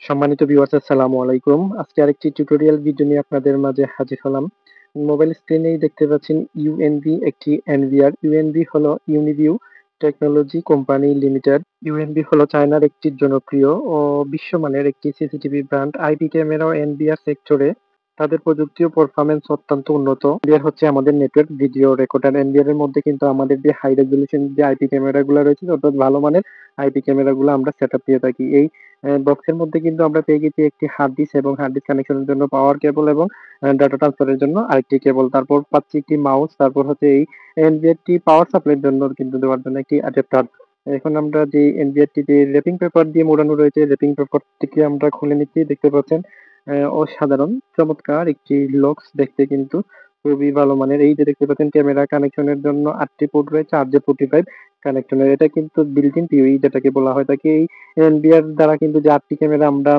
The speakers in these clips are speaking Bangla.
সম্মানিত ভিউয়ার্স আসসালামু আলাইকুম। আজকে আরেকটি টিউটোরিয়াল ভিডিও নিয়ে আপনাদের মাঝে হাজির হলাম। মোবাইল স্ক্রিনেই দেখতে পাচ্ছেন ইউএনবি একটি এনভিআর। ইউএনবি হলো Uniview technology company limited. UNB হলো চায়নার একটি জনপ্রিয় ও বিশ্বমানের একটি সিসিটিভি ব্র্যান্ড। আইপি ক্যামেরা ও এনভিআর সেক্টরে তাদের প্রযুক্তি ও পারফরম্যান্স অত্যন্ত উন্নত। এনভিআর হচ্ছে আমাদের নেটওয়ার্ক ভিডিও রেকর্ডার। এনভিআর এর মধ্যে কিন্তু আমাদের যে হাই রেজোলিউশন যে আইপি ক্যামেরাগুলো রয়েছে অর্থাৎ ভালো মানের আইপি ক্যামেরাগুলো আমরা সেটআপ দিয়ে থাকি। এই বক্সের মধ্যে কিন্তু আমরা পেয়ে গেছি একটি হার্ড ডিস্ক এবং হার্ড ডিস্ক কানেকশনের জন্য পাওয়ার কেবল এবং ডাটা ট্রান্সফারের জন্য আরেকটি কেবল। তারপর পাচ্ছি একটি মাউস, তারপর হচ্ছে এই এনভিআরটি পাওয়ার সাপ্লাইয়ের জন্য কিন্তু দেওয়ার জন্য একটি অ্যাডাপ্টার। এখন আমরা যে এনভিআরটি যে র্যাপিং পেপার দিয়ে মোড়ানো রয়েছে, র্যাপিং পেপারটিকে আমরা খুলে নিচ্ছি। দেখতে পাচ্ছেন অসাধারণ চমৎকার একটি লুকস, দেখতে কিন্তু খুবই ভালো মানের। এই যে দেখতে পাচ্ছেন ক্যামেরা কানেকশনের জন্য 8টি পোর্ট রয়েছে, 8J45 কানেকশনের। এটা কিন্তু বিল্ট ইন পিউই যেটাকে বলা হয় থাকে। এই এনবিআর দ্বারা কিন্তু যে 8টি ক্যামেরা আমরা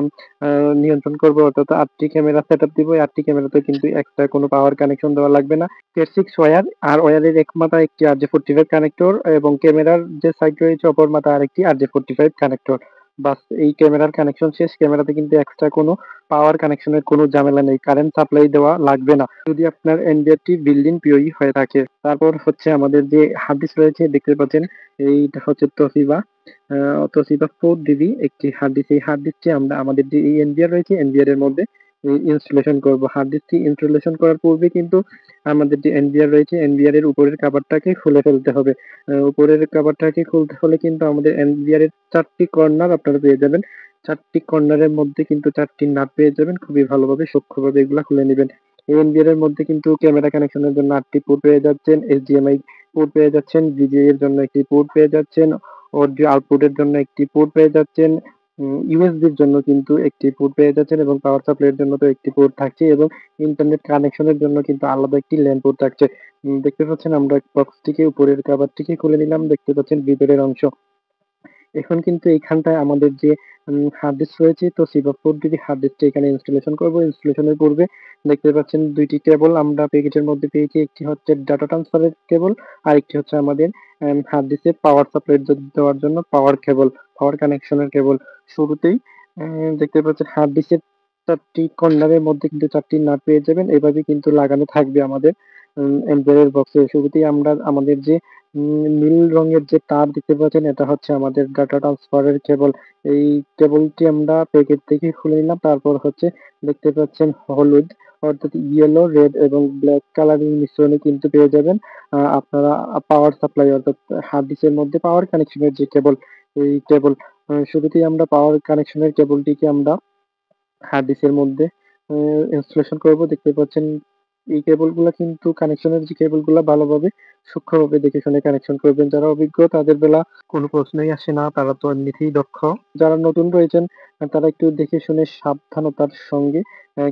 নিয়ন্ত্রণ করবো, অর্থাৎ 8টি ক্যামেরা সেটআপ দিব। এই 8টি ক্যামেরাতে কিন্তু এক্সট্রা কোনো পাওয়ার কানেকশন দেওয়া লাগবে না। Cat 6 ওয়্যার, আর ওয়্যারের এক মাথায় একটি RJ45 কানেক্টর এবং ক্যামেরার যে সাইড রয়েছে অপর মাথায় আরেকটি RJ45 কানেক্টর। বাস, এই ক্যামেরার কানেকশন শেষ। ক্যামেরাতে কিন্তু এক্সট্রা কোনো পাওয়ার কানেকশনের কোনো ঝামেলা নেই, কারেন্ট সাপ্লাই দেওয়া লাগবে না যদি আপনার এনবিআরটি বিল্ট ইন পিওই হয়ে থাকে। তারপর হচ্ছে আমাদের যে হার্ড ডিস্ক রয়েছে দেখতে পাচ্ছেন, এইটা হচ্ছে তোশিবা তোশিবা 4 জিবি একটি হার্ড ডিস্ক। এই হার্ড ডিস্কটি আমরা আমাদের যে এই এনবিআর রয়েছে এনবিআর এর মধ্যে ইনস্টলেশন করব। হার্ড ডিস্কটি ইনস্টলেশন করার পূর্বে কিন্তু আমাদের যে এনবিআর রয়েছে এনবিআর এর উপরের কভারটাকে খুলে ফেলতে হবে। উপরের কভারটাকে খুলতে হলে কিন্তু আমাদের এনবিআর এর 4টি কর্নার আপনারা পেয়ে যাবেন। 4টি কর্নারের মধ্যে কিন্তু 4টি নাট পেয়ে যাবেন। খুবই ভালোভাবে সূক্ষ্মভাবে এগুলা খুলে নেবেন। এই এনবিআর এর মধ্যে কিন্তু ক্যামেরা কানেকশনের জন্য 8টি পোর্ট পেয়ে যাচ্ছেন, এইচডিএমআই পোর্ট পেয়ে যাচ্ছেন, ভিজিএ এর জন্য একটি পোর্ট পেয়ে যাচ্ছেন, অডিও আউটপুটের জন্য একটি পোর্ট পেয়ে যাচ্ছেন, ইউএসবির জন্য কিন্তু একটি পোর্ট পেয়ে যাচ্ছেন এবং পাওয়ার সাপ্লাইয়ের জন্য তো একটি পোর্ট থাকছে এবং ইন্টারনেট কানেকশনের জন্য কিন্তু আলাদা একটি ল্যান পোর্ট থাকছে। দেখতে পাচ্ছেন আমরা বক্সটিকে উপরের কভারটিকে খুলে নিলাম। দেখতে পাচ্ছেন ভিতরের অংশ। এখন কিন্তু এইখানটায় আমাদের যে হার্ড ডিস্ক রয়েছে, তো সিবা 4 জিবি হার্ড ডিস্কটা এখানে ইনস্টলেশন করব। ইনস্টলেশনের পূর্বে দেখতে পাচ্ছেন 2টি কেবল আমরা প্যাকেটের মধ্যে পেয়েছি। একটি হচ্ছে ডাটা ট্রান্সফারের কেবল, আরেকটি হচ্ছে আমাদের হার্ড ডিস্কে পাওয়ার সাপ্লাই দেওয়ার জন্য পাওয়ার কেবল, পাওয়ার কানেকশনের কেবল। শুরুতেই দেখতে পাচ্ছেন হার্ড ডিস্কের 4টি কর্নারের মধ্যে কিন্তু 4টি নাট পেয়ে যাবেন। এভাবে কিন্তু লাগানো থাকবে আমাদের এমবেডেড বক্সে। শুরুতেই আমরা আমাদের যে নীল রঙের যে তার দেখতে পাচ্ছেন, এটা হচ্ছে আমাদের ডাটা ট্রান্সফারের কেবল। এই কেবলটি আমরা প্যাকেট থেকে খুলে নিলাম। তারপর হচ্ছে দেখতে পাচ্ছেন হলুদ, অর্থাৎ ইয়েলো, রেড এবং ব্ল্যাক কালারের মিশ্রণে কিন্তু পেয়ে যাবেন আপনারা পাওয়ার সাপ্লাই, অর্থাৎ হার্ড ডিস্কের মধ্যে পাওয়ার কানেকশনের যে কেবল, এই কেবল। শুরুতেই আমরা পাওয়ার কানেকশনের কেবলটিকে আমরা হার্ড ডিস্কের মধ্যে ইনস্টলেশন করব। দেখতে পাচ্ছেন এই কেবলগুলা কিন্তু কানেকশনের যে কেবলগুলা ভালোভাবে সূক্ষ্মভাবে দেখে শুনে কানেকশন করবেন। যারা অভিজ্ঞ তাদের বেলা কোনো প্রশ্নই আসে না, তারা তো এমনিতেই দক্ষ। যারা নতুন রয়েছেন তারা একটু দেখে শুনে সাবধানতার সঙ্গে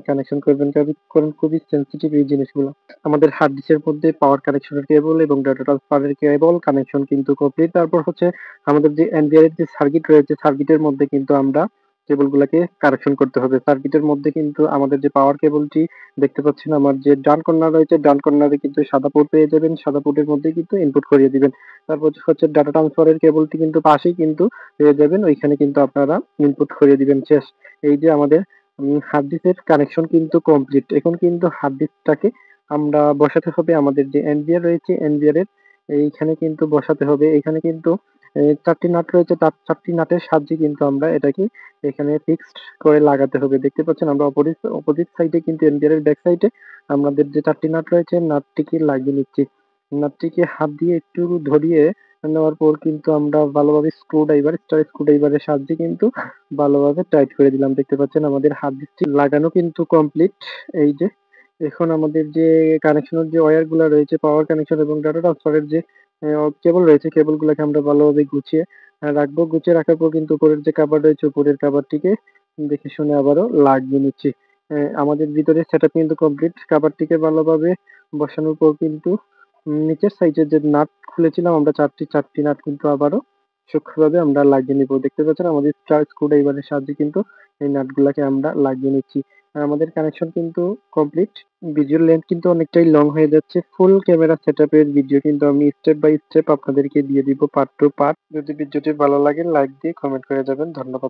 কানেকশন করবেন, কারণ খুবই সেনসিটিভ এই জিনিসগুলো। আমাদের হার্ড ডিস্কের মধ্যে পাওয়ার কানেকশনের কেবল এবং ডাটা ট্রান্সফারের কেবল কানেকশন কিন্তু কমপ্লিট। তারপর হচ্ছে আমাদের যে এনবিআর এর যে সার্কিট রয়েছে, সার্কিটের মধ্যে কিন্তু আমরা কেবলগুলাকে কানেকশন করতে হবে। সার্কিটের মধ্যে কিন্তু আমাদের যে পাওয়ার কেবলটি দেখতে পাচ্ছেন, আমার যে ডান কর্নার রয়েছে, ডান কর্নারে কিন্তু সাদা পোর্ট পেয়ে যাবেন। সাদা পোর্টের মধ্যে কিন্তু ইনপুট করিয়ে দিবেন। তারপর হচ্ছে ডাটা ট্রান্সফারের কেবলটি কিন্তু পাশেই কিন্তু পেয়ে যাবেন। ওইখানে কিন্তু আপনারা ইনপুট করিয়ে দিবেন। শেষ। এই যে আমাদের হার্ড ডিস্কের কানেকশন কিন্তু কমপ্লিট। এখন কিন্তু হার্ড ডিস্কটাকে আমরা বসাতে হবে আমাদের যে এনভিআর রয়েছে এনভিআর এর এইখানে কিন্তু বসাতে হবে। এখানে কিন্তু 4টি নাট রয়েছে, তার 4টি নাটের সাহায্যে কিন্তু আমরা এটাকে এখানে ফিক্সড করে লাগাতে হবে। দেখতে পাচ্ছেন আমরা অপোজিট সাইডে কিন্তু এনবিআর এর ব্যাক সাইডে আমাদের যে 4টি নাট রয়েছে নাটটিকে লাগিয়ে নিচ্ছি। নাটটিকে হাত দিয়ে একটু ধরিয়ে নেওয়ার পর কিন্তু আমরা ভালোভাবে স্ক্রু ড্রাইভারের সাহায্যে কিন্তু ভালোভাবে টাইট করে দিলাম। দেখতে পাচ্ছেন আমাদের হাত ডিস্কটি লাগানো কিন্তু কমপ্লিট। এই যে এখন আমাদের যে কানেকশনের যে ওয়্যার গুলা রয়েছে, পাওয়ার কানেকশন এবং ডাটা ট্রান্সফারের যে কেবল রয়েছে, কেবল গুলাকে আমরা ভালোভাবে গুছিয়ে রাখবো। গুছিয়ে রাখার পর কিন্তু উপরের যে কাভার রয়েছে উপরের কাভারটিকে দেখে শুনে আবারও লাগিয়ে নিচ্ছি। আমাদের ভিতরে সেটআপ কিন্তু কমপ্লিট। কাভারটিকে ভালোভাবে বসানোর পর কিন্তু নিচের সাইডের যে নাট খুলেছিলাম আমরা 4টি নাট কিন্তু আবারও সূক্ষ্মভাবে আমরা লাগিয়ে নিব। দেখতে পাচ্ছেন আমাদের স্ক্রু ড্রাইভারের সাহায্যে কিন্তু এই নাটগুলাকে আমরা লাগিয়ে নিচ্ছি। আর আমাদের কানেকশন কিন্তু কমপ্লিট। ভিডিওর লেন্থ কিন্তু অনেকটাই লং হয়ে যাচ্ছে। ফুল ক্যামেরা সেটআপের ভিডিও কিন্তু আমি স্টেপ বাই স্টেপ আপনাদেরকে দিয়ে দিব পার্ট টু পার্ট। যদি ভিডিওটি ভালো লাগে লাইক দিয়ে কমেন্ট করে যাবেন। ধন্যবাদ।